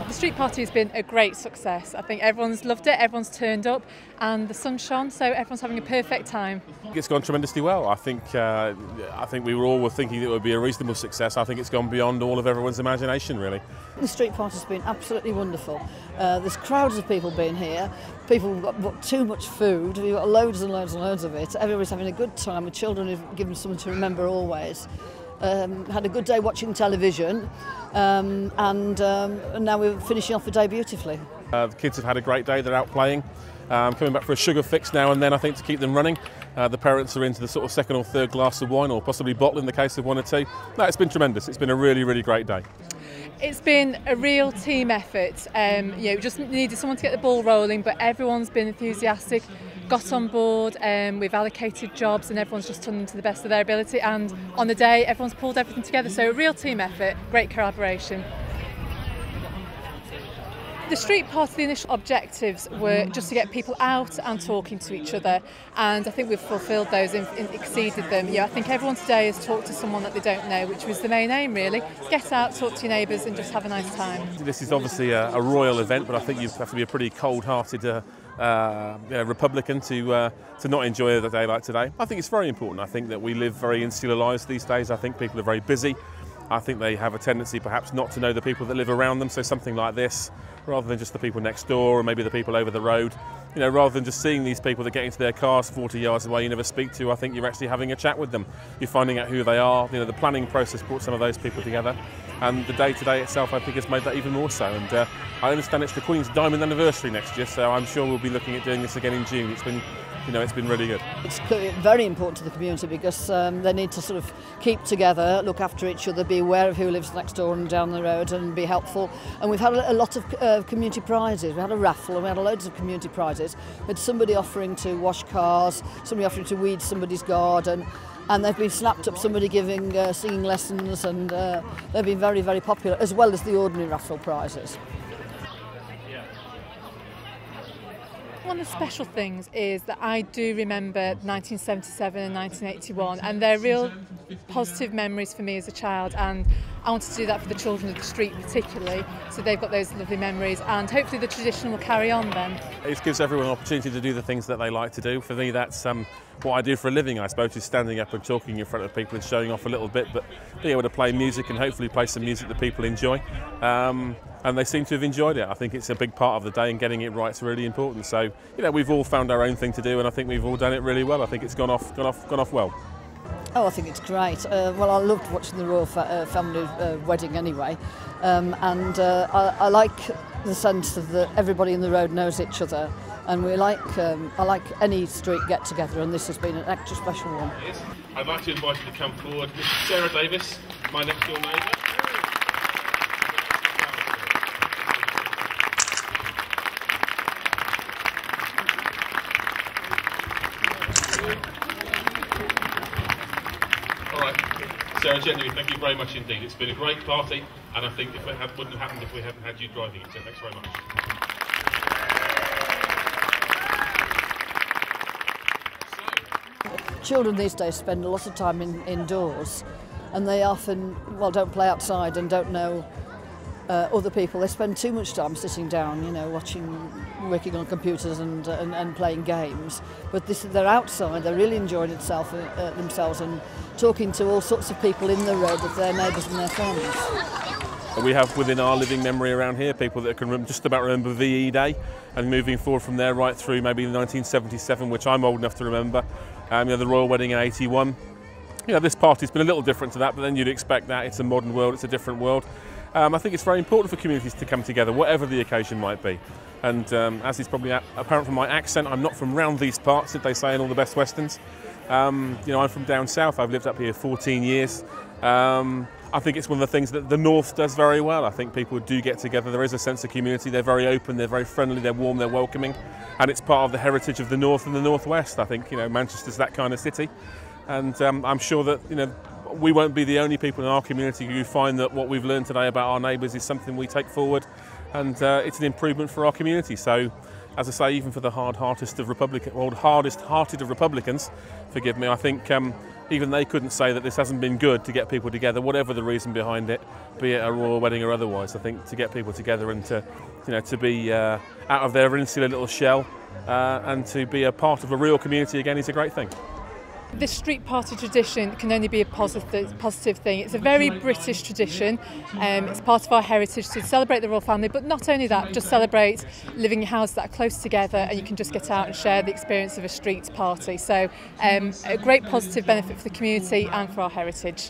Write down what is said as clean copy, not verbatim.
The street party has been a great success. I think everyone's loved it, everyone's turned up and the sun shone, so everyone's having a perfect time. It's gone tremendously well. I think we were all thinking it would be a reasonable success. I think it's gone beyond all of everyone's imagination, really. The street party's been absolutely wonderful. There's crowds of people being here. People have got too much food. We've got loads and loads and loads of it. Everybody's having a good time. The children have given something to remember always. Had a good day watching television, and now we're finishing off the day beautifully. The kids have had a great day. They're out playing, coming back for a sugar fix now and then, I think, to keep them running. The parents are into the sort of second or third glass of wine, or possibly bottle in the case of one or two. No, it's been tremendous. It's been a really, really great day. It's been a real team effort. Just needed someone to get the ball rolling, but everyone's been enthusiastic, got on board, we've allocated jobs and everyone's just done them to the best of their ability, and on the day everyone's pulled everything together, so a real team effort, great collaboration. The street party, the initial objectives were just to get people out and talking to each other, and I think we've fulfilled those and exceeded them. I think everyone today has talked to someone that they don't know, which was the main aim really. Get out, talk to your neighbours and just have a nice time. This is obviously a royal event, but I think you have to be a pretty cold-hearted Republican to not enjoy a day like today. I think it's very important. I think that we live very insular lives these days. I think people are very busy. I think they have a tendency perhaps not to know the people that live around them, so something like this, rather than just the people next door or maybe the people over the road, rather than just seeing these people that get into their cars 40 yards away you never speak to, I think you're actually having a chat with them. You're finding out who they are. The planning process brought some of those people together, and the day today itself I think has made that even more so. And I understand it's the Queen's Diamond Anniversary next year, so I'm sure we'll be looking at doing this again in June. It's been really good. It's very important to the community because they need to sort of keep together, look after each other, be aware of who lives next door and down the road, and be helpful. And we've had a lot of community prizes. We had a raffle and we had loads of community prizes. We had somebody offering to wash cars, somebody offering to weed somebody's garden, and they've been snapped up, somebody giving singing lessons, and they've been very, very popular, as well as the ordinary raffle prizes. One of the special things is that I do remember 1977 and 1981, and they're real positive memories for me as a child, and I wanted to do that for the children of the street particularly, so they've got those lovely memories, and hopefully the tradition will carry on then. It gives everyone an opportunity to do the things that they like to do. For me, that's what I do for a living, I suppose, is standing up and talking in front of people and showing off a little bit, but being able to play music and hopefully play some music that people enjoy. And they seem to have enjoyed it. I think it's a big part of the day, and getting it right is really important. So, we've all found our own thing to do, and I think we've all done it really well. I think it's gone off well. Oh, I think it's great. Well, I loved watching the royal family wedding anyway, and I like the sense of that everybody in the road knows each other, and I like any street get together, and this has been an extra special one. I'd like to invite you to come forward, Mrs. Sarah Davis, my next door neighbour. Sarah, genuinely, thank you very much indeed. It's been a great party, and I think it wouldn't have happened if we hadn't had you driving it, so thanks very much. Children these days spend a lot of time indoors, and they often, don't play outside and don't know other people. They spend too much time sitting down, working on computers and playing games. But they're outside, they're really enjoying themselves and talking to all sorts of people in the road, of their neighbours and their friends. We have within our living memory around here people that can just about remember VE Day, and moving forward from there right through maybe 1977, which I'm old enough to remember, the royal wedding in '81. This party's been a little different to that, but then you'd expect that. It's a modern world, it's a different world. I think it's very important for communities to come together, whatever the occasion might be. And as is probably apparent from my accent, I'm not from round these parts, as they say in all the best westerns. I'm from down south. I've lived up here 14 years. I think it's one of the things that the north does very well. I think people do get together. There is a sense of community. They're very open, they're very friendly, they're warm, they're welcoming. And it's part of the heritage of the north and the northwest. I think, Manchester's that kind of city. And I'm sure that, we won't be the only people in our community who find that what we've learned today about our neighbours is something we take forward, and it's an improvement for our community. So, as I say, even for the hardest-hearted of Republicans, forgive me, I think even they couldn't say that this hasn't been good to get people together, whatever the reason behind it, be it a royal wedding or otherwise. I think to get people together and to, to be out of their insular little shell and to be a part of a real community again is a great thing. This street party tradition can only be a positive thing. It's a very British tradition. It's part of our heritage to celebrate the royal family, but not only that, just celebrate living in houses that are close together, and you can just get out and share the experience of a street party. So a great positive benefit for the community and for our heritage.